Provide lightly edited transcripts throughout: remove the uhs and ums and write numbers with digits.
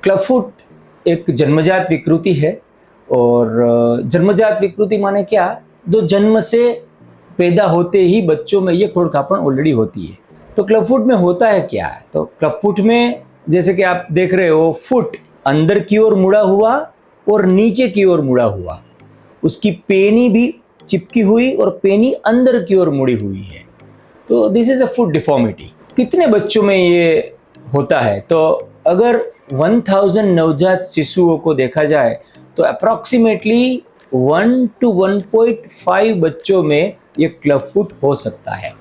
Club foot एक जन्मजात विकृति है। और जन्मजात विकृति माने क्या? जो जन्म से पैदा होते ही बच्चों में ये खुरखापन ऑलरेडी होती है। तो क्लब फुट में होता है क्या? तो क्लब फुट में जैसे कि आप देख रहे हो, फुट अंदर की ओर मुड़ा हुआ और नीचे की ओर मुड़ा हुआ, उसकी पेनी भी चिपकी हुई और पेनी अंदर की ओर मुड़ी हुई है। तो this is a foot deformity. कितने बच्चों में ये होता है? तो अगर 1000 नवजात शिशुओं को देखा जाए तो अप्रोक्सीमेटली 1 to 1.5 बच्चों में ये क्लब फुट हो सकता है।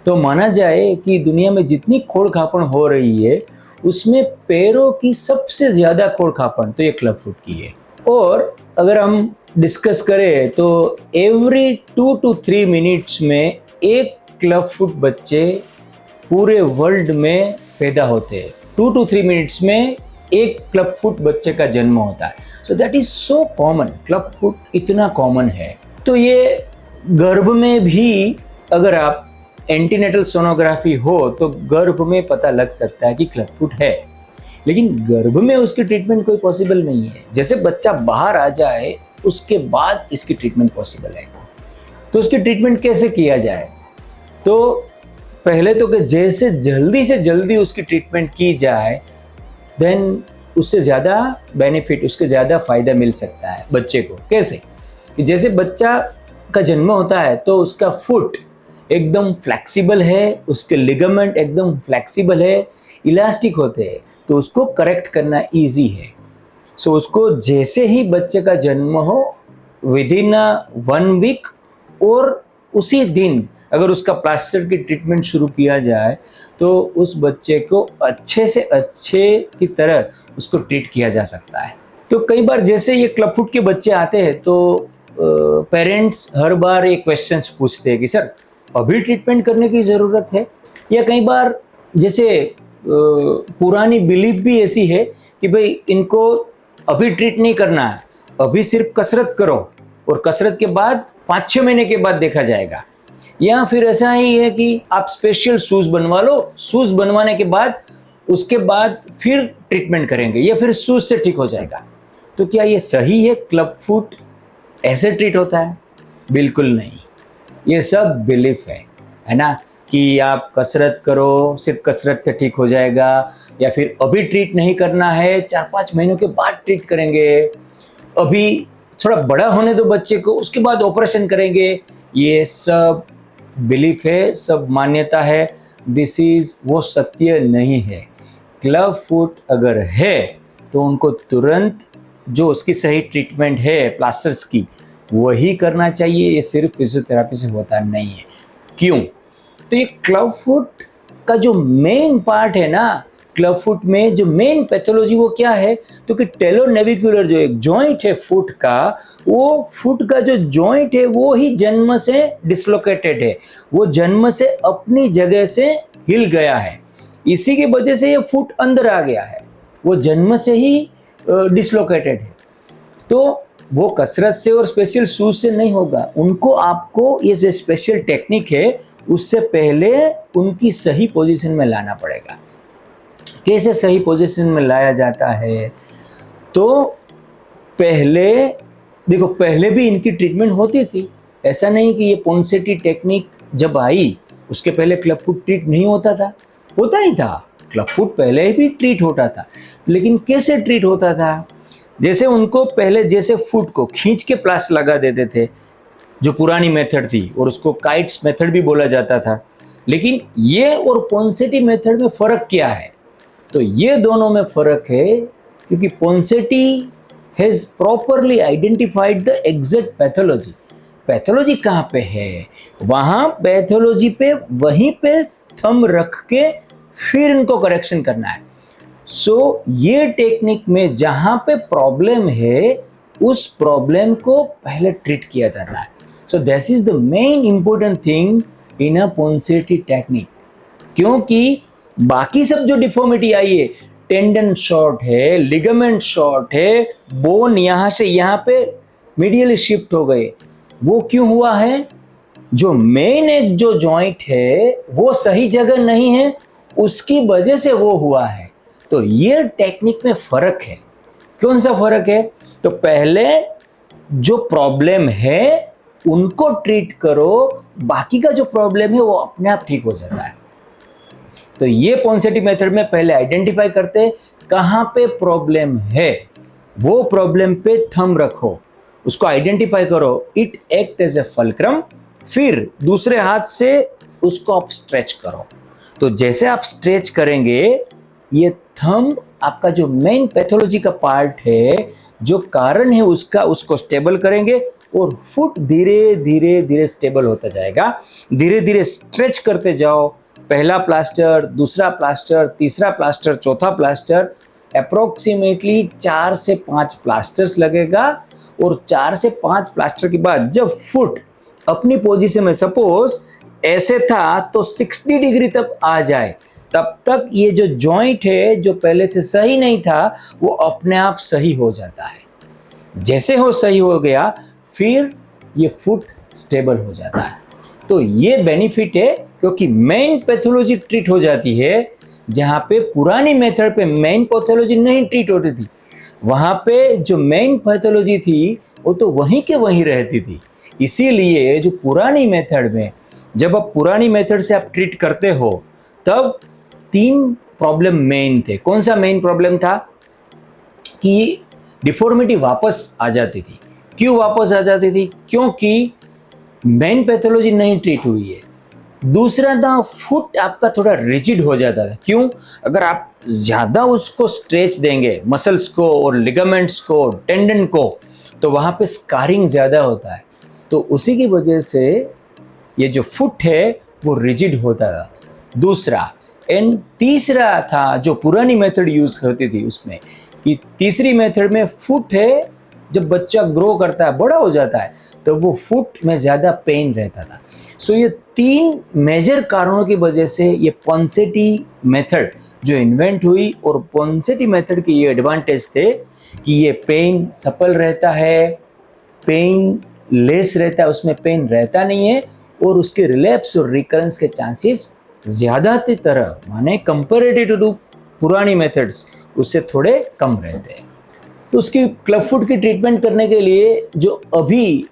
तो माना जाए कि दुनिया में जितनी खोड़खापन हो रही है उसमें पैरों की सबसे ज्यादा खोड़खापन तो ये क्लब फुट की है। और अगर हम डिस्कस करें तो एवरी 2 to 3 मिनट्स में एक क्लब फुट बच्चे पूरे वर्ल्ड में पैदा होते हैं। 2 to 3 मिनट्स में एक क्लब फुट बच्चे का जन्म होता है। So that is so common. Club foot इतना कॉमन है। तो ये गर्भ में भी अगर आप एंटीनेटल सोनोग्राफी हो तो गर्भ में पता लग सकता है कि क्लब फुट है, लेकिन गर्भ में उसकी ट्रीटमेंट कोई पॉसिबल नहीं है। जैसे बच्चा बाहर आ जाए उसके बाद इसकी ट्रीटमेंट पॉसिबल है। तो उसकी ट्रीटमेंट कैसे किया जाए? तो पहले तो कि जैसे जल्दी से जल्दी उसकी ट्रीटमेंट की जाए, देन उससे ज़्यादा बेनिफिट, उसके ज़्यादा फायदा मिल सकता है बच्चे को। कैसे? कि जैसे बच्चा का जन्म होता है तो उसका फुट एकदम फ्लेक्सिबल है, उसके लिगामेंट एकदम फ्लेक्सिबल है, इलास्टिक होते हैं, तो उसको करेक्ट करना इजी है। सो उसको जैसे ही बच्चे का जन्म हो, विदिन 1 वीक और उसी दिन अगर उसका प्लास्टर की ट्रीटमेंट शुरू किया जाए तो उस बच्चे को अच्छे से अच्छे की तरह उसको ट्रीट किया जा सकता है। तो कई बार जैसे ये क्लब फुट के बच्चे आते हैं तो पेरेंट्स हर बार एक क्वेश्चन पूछते हैं कि सर अभी ट्रीटमेंट करने की ज़रूरत है? या कई बार जैसे पुरानी बिलीफ भी ऐसी है कि भाई इनको अभी ट्रीट नहीं करना है, अभी सिर्फ कसरत करो और कसरत के बाद 5-6 महीने के बाद देखा जाएगा। या फिर ऐसा ही है कि आप स्पेशल शूज बनवा लो, शूज बनवाने के बाद उसके बाद फिर ट्रीटमेंट करेंगे या फिर शूज से ठीक हो जाएगा। तो क्या ये सही है? क्लब फुट ऐसे ट्रीट होता है? बिल्कुल नहीं। ये सब बिलीफ है ना, कि आप कसरत करो, सिर्फ कसरत से ठीक हो जाएगा, या फिर अभी ट्रीट नहीं करना है, 4-5 महीनों के बाद ट्रीट करेंगे, अभी थोड़ा बड़ा होने दो बच्चे को, उसके बाद ऑपरेशन करेंगे। ये सब बिलीफ है, सब मान्यता है। दिस इज वो सत्य नहीं है। क्लब फुट अगर है तो उनको तुरंत जो उसकी सही ट्रीटमेंट है प्लास्टर्स की वही करना चाहिए। ये सिर्फ फिजियोथेरेपी से होता नहीं है। क्यों? तो ये क्लब फुट का जो मेन पार्ट है ना, क्लब फुट में जो मेन पैथोलॉजी वो क्या है? तो कि टेलोनेविकुलर जो एक जॉइंट है फुट का, वो फुट का जो जॉइंट है वो ही जन्म से डिसलोकेटेड है, वो जन्म से अपनी जगह से हिल गया है। इसी की वजह से ये फुट अंदर आ गया है, वो जन्म से ही डिसलोकेटेड है। तो वो कसरत से और स्पेशल शूज से नहीं होगा। उनको आपको ये जो स्पेशल टेक्निक है उससे पहले उनकी सही पोजीशन में लाना पड़ेगा। कैसे सही पोजीशन में लाया जाता है? तो पहले देखो, पहले भी इनकी ट्रीटमेंट होती थी। ऐसा नहीं कि ये पोंसेटी टेक्निक जब आई उसके पहले क्लब फुट ट्रीट नहीं होता था, होता ही था। क्लब फुट पहले भी ट्रीट होता था, लेकिन कैसे ट्रीट होता था? जैसे उनको पहले जैसे फुट को खींच के प्लास्टर लगा देते थे, जो पुरानी मेथड थी, और उसको काइट्स मेथड भी बोला जाता था। लेकिन ये और पोंसेटी मेथड में फ़र्क क्या है? तो ये दोनों में फ़र्क है क्योंकि Ponseti has properly identified the exact pathology. Pathology कहाँ पे है, वहाँ पैथोलॉजी पे वहीं पे थंब रख के फिर इनको करेक्शन करना है। सो ये टेक्निक में जहाँ पे प्रॉब्लम है उस प्रॉब्लम को पहले ट्रीट किया जाता है। So this is the main important thing in a Ponseti technique. क्योंकि बाकी सब जो डिफॉर्मिटी आई है, टेंडन शॉर्ट है, लिगामेंट शॉर्ट है, बोन यहाँ से यहाँ पे मीडियली शिफ्ट हो गए, वो क्यों हुआ है? जो मेन एक जो जॉइंट है वो सही जगह नहीं है, उसकी वजह से वो हुआ है। तो ये टेक्निक में फर्क है। कौन सा फर्क है? तो पहले जो प्रॉब्लम है उनको ट्रीट करो, बाकी का जो प्रॉब्लम है वो अपने आप ठीक हो जाता है। तो ये पॉन्सेटी मेथड में पहले आइडेंटिफाई करते कहां पे प्रॉब्लम है, वो प्रॉब्लम पे थंब रखो, उसको आइडेंटिफाई करो, it act as a fulcrum, फिर दूसरे हाथ से उसको आप स्ट्रेच करो। तो जैसे आप स्ट्रेच करेंगे, ये थंब आपका जो मेन पैथोलॉजी का पार्ट है, जो कारण है उसका, उसको स्टेबल करेंगे और फुट धीरे धीरे धीरे स्टेबल होता जाएगा। धीरे धीरे स्ट्रेच करते जाओ, पहला प्लास्टर, दूसरा प्लास्टर, तीसरा प्लास्टर, चौथा प्लास्टर, अप्रोक्सीमेटली 4 से 5 प्लास्टर्स लगेगा। और 4 से 5 प्लास्टर के बाद जब फुट अपनी पोजीशन में सपोज ऐसे था तो 60 डिग्री तक आ जाए, तब तक ये जो जॉइंट है जो पहले से सही नहीं था वो अपने आप सही हो जाता है। जैसे हो सही हो गया, फिर ये फुट स्टेबल हो जाता है। तो ये बेनिफिट है, क्योंकि मेन पैथोलॉजी ट्रीट हो जाती है। जहां पे पुरानी मेथड पे मेन पैथोलॉजी नहीं ट्रीट होती थी, वहां पे जो मेन पैथोलॉजी थी वो तो वहीं के वहीं रहती थी। इसीलिए जो पुरानी मेथड में, जब आप पुरानी मेथड से आप ट्रीट करते हो, तब 3 प्रॉब्लम मेन थे। कौन सा मेन प्रॉब्लम था? कि डिफॉर्मिटी वापस आ जाती थी। क्यों वापस आ जाती थी? क्योंकि मेन पैथोलॉजी नहीं ट्रीट हुई है। दूसरा था, फुट आपका थोड़ा रिजिड हो जाता था। क्यों? अगर आप ज्यादा उसको स्ट्रेच देंगे, मसल्स को और लिगामेंट्स को, टेंडन को, तो वहां पे स्कारिंग ज्यादा होता है। तो उसी की वजह से ये जो फुट है वो रिजिड होता था। दूसरा एंड तीसरा था जो पुरानी मेथड यूज करती थी उसमें, कि तीसरी मेथड में फुट है, जब बच्चा ग्रो करता है, बड़ा हो जाता है, तो वो फुट में ज्यादा पेन रहता था। सो ये 3 मेजर कारणों की वजह से ये पॉन्सेटी मेथड जो इन्वेंट हुई, और पॉन्सेटी मेथड के ये एडवांटेज थे कि ये पेन सपल रहता है, पेन लेस रहता है, उसमें पेन रहता नहीं है, और उसके रिलैप्स और रिकरेंस के चांसेस ज्यादा तरह माने कंपैरेटिव टू पुरानी मेथड्स उससे थोड़े कम रहते हैं। तो उसकी क्लब फुट की ट्रीटमेंट करने के लिए जो अभी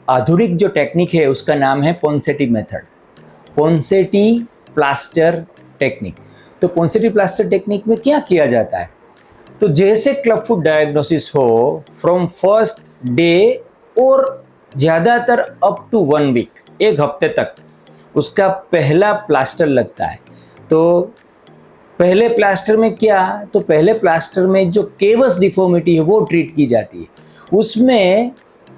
आधुनिक जो टेक्निक है उसका नाम है Ponseti method, Ponseti plaster technique. तो पॉन्सेटी प्लास्टर टेक्निक में क्या किया जाता है? तो जैसे क्लब फुट डायग्नोसिस हो, फ्रॉम फर्स्ट डे और ज्यादातर अप टू 1 वीक, 1 हफ्ते तक उसका पहला प्लास्टर लगता है। तो पहले प्लास्टर में क्या? तो पहले प्लास्टर में जो केवस डिफॉर्मिटी है वो ट्रीट की जाती है। उसमें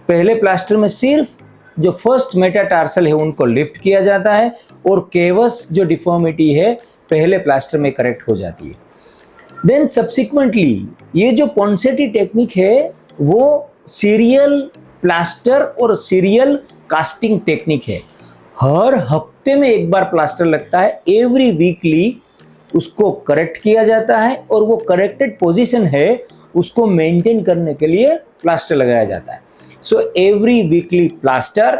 पहले प्लास्टर में सिर्फ जो फर्स्ट मेटाटार्सल है उनको लिफ्ट किया जाता है, और केवस जो डिफॉर्मिटी है पहले प्लास्टर में करेक्ट हो जाती है। देन सब्सिक्वेंटली ये जो पॉन्सेटी टेक्निक है वो सीरियल प्लास्टर और सीरियल कास्टिंग टेक्निक है। हर हफ्ते में एक बार प्लास्टर लगता है, एवरी वीकली उसको करेक्ट किया जाता है, और वो करेक्टेड पोजीशन है उसको मेंटेन करने के लिए प्लास्टर लगाया जाता है। सो एवरी वीकली प्लास्टर,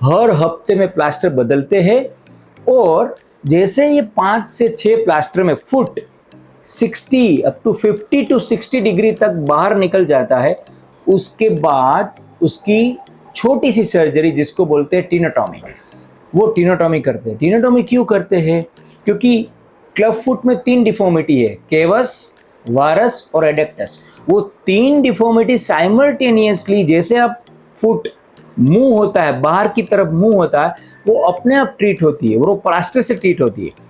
हर हफ्ते में प्लास्टर बदलते हैं, और जैसे ये 5 से 6 प्लास्टर में फुट 60 अप टू 50 टू 60 डिग्री तक बाहर निकल जाता है, उसके बाद उसकी छोटी सी सर्जरी जिसको बोलते हैं टीनोटॉमी, वो टीनोटॉमी करते हैं। टीनोटॉमी क्यों करते हैं? क्योंकि क्लब फुट में 3 डिफॉर्मिटी है, केवस, वारस और एडेक्टस। वो 3 डिफॉर्मिटी साइमल्टेनियसली, जैसे आप फुट मूव होता है, बाहर की तरफ मूव होता है, वो अपने आप ट्रीट होती है, वो प्लास्टर से ट्रीट होती है।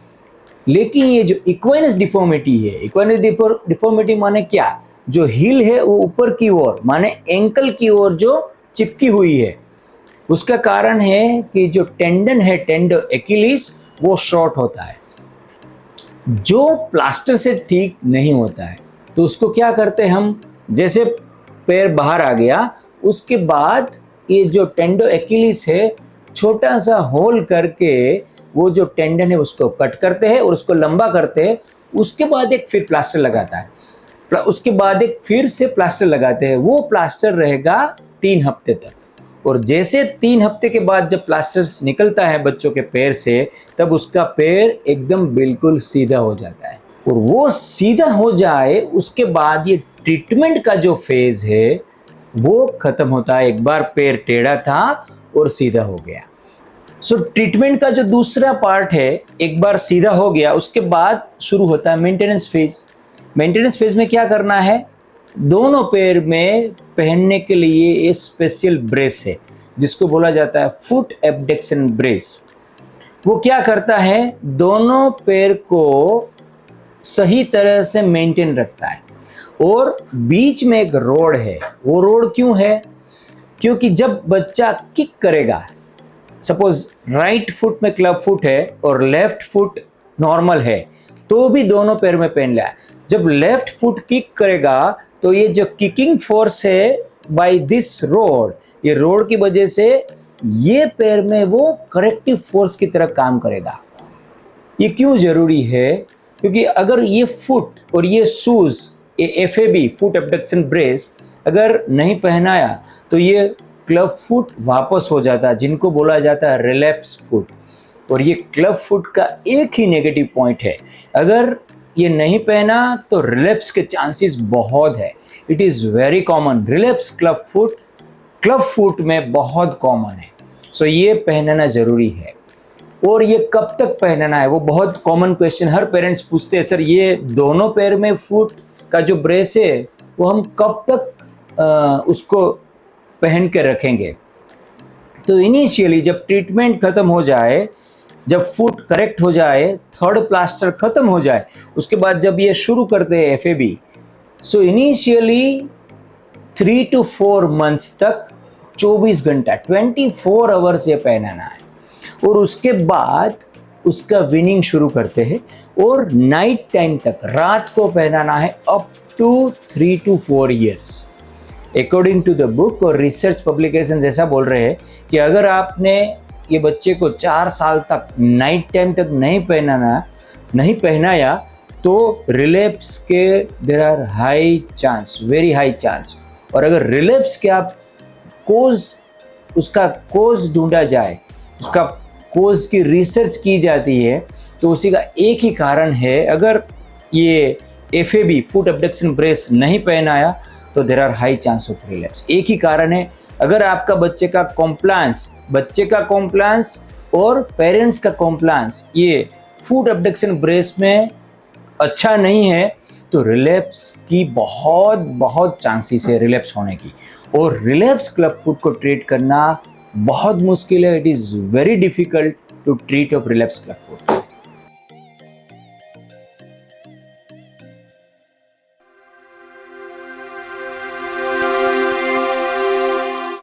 लेकिन ये जो इक्वाइनस डिफॉर्मिटी है, इक्वाइनस डिफॉर्मिटी माने क्या? जो हील है वो ऊपर की ओर माने एंकल की ओर जो चिपकी हुई है, उसका कारण है कि जो टेंडन है, टेंडो एक्यूलिस, वो शॉर्ट होता है, जो प्लास्टर से ठीक नहीं होता है। तो उसको क्या करते हैं हम? जैसे पैर बाहर आ गया, उसके बाद ये जो टेंडो एक्यूलिस है, छोटा सा होल करके वो जो टेंडन है उसको कट करते हैं और उसको लंबा करते हैं। उसके बाद एक फिर प्लास्टर लगाता है, उसके बाद एक फिर से प्लास्टर लगाते हैं। वो प्लास्टर रहेगा 3 हफ्ते तक, और जैसे 3 हफ्ते के बाद जब प्लास्टर निकलता है बच्चों के पैर से, तब उसका पैर एकदम बिल्कुल सीधा हो जाता है। और वो सीधा हो जाए उसके बाद ये ट्रीटमेंट का जो फेज है वो खत्म होता है। एक बार पैर टेढ़ा था और सीधा हो गया। सो ट्रीटमेंट का जो दूसरा पार्ट है, एक बार सीधा हो गया उसके बाद शुरू होता है मेंटेनेंस फेज। मेंटेनेंस फेज में क्या करना है, दोनों पैर में पहनने के लिए एक स्पेशल ब्रेस है जिसको बोला जाता है फुट एबडक्शन ब्रेस। वो क्या करता है, दोनों पैर को सही तरह से मेंटेन रखता है। और बीच में एक रोड है। वो रोड क्यों है, क्योंकि जब बच्चा किक करेगा, सपोज राइट फुट में क्लब फुट है और लेफ्ट फुट नॉर्मल है, तो भी दोनों पैर में पहन लिया। जब लेफ्ट फुट किक करेगा तो ये जो किकिंग फोर्स है बाय दिस रोड, ये रोड की वजह से ये पैर में वो करेक्टिव फोर्स की तरह काम करेगा। ये क्यों जरूरी है, क्योंकि अगर ये फुट और ये शूज, ये FAB फुट एबडक्शन ब्रेस अगर नहीं पहनाया तो ये क्लब फुट वापस हो जाता है, जिनको बोला जाता है रिलैप्स फुट। और ये क्लब फुट का एक ही नेगेटिव पॉइंट है, अगर ये नहीं पहना तो रिलैप्स के चांसेस बहुत है। It is very common, relapse club foot में बहुत कॉमन है। सो ये पहनना ज़रूरी है। और ये कब तक पहनना है, वो बहुत कॉमन क्वेश्चन हर पेरेंट्स पूछते हैं, सर ये दोनों पैर में फुट का जो ब्रेस है वो हम कब तक उसको पहन के रखेंगे। तो इनिशियली जब ट्रीटमेंट खत्म हो जाए, जब फुट करेक्ट हो जाए, थर्ड प्लास्टर खत्म हो जाए, उसके बाद जब ये शुरू करते हैं FAB, so initially 3 to 4 months तक 24 घंटा 24 आवर्स ये पहनाना है। और उसके बाद उसका विनिंग शुरू करते हैं और नाइट टाइम तक, रात को पहनाना है up to 3 to 4 years। According to the book और रिसर्च पब्लिकेशंस ऐसा बोल रहे हैं कि अगर आपने ये बच्चे को 4 साल तक नाइट टाइम तक नहीं पहनाया तो रिलैप्स के there are high chance, very high chance. और अगर रिलैप्स के आप उसका कोज ढूंढा जाए, उसका कोज की रिसर्च की जाती है, तो उसी का एक ही कारण है, अगर ये FAB फुट एबडक्शन ब्रेस नहीं पहनाया तो there are high chance of relapse. एक ही कारण है, अगर आपका बच्चे का कॉम्प्लायंस और पेरेंट्स का कॉम्प्लायंस ये फुट एबडक्शन ब्रेस में अच्छा नहीं है तो रिलैप्स की बहुत चांसेस है रिलैप्स होने की। और रिलैप्स क्लब फुट को ट्रीट करना बहुत मुश्किल है। It is very difficult to treat of relapse club foot.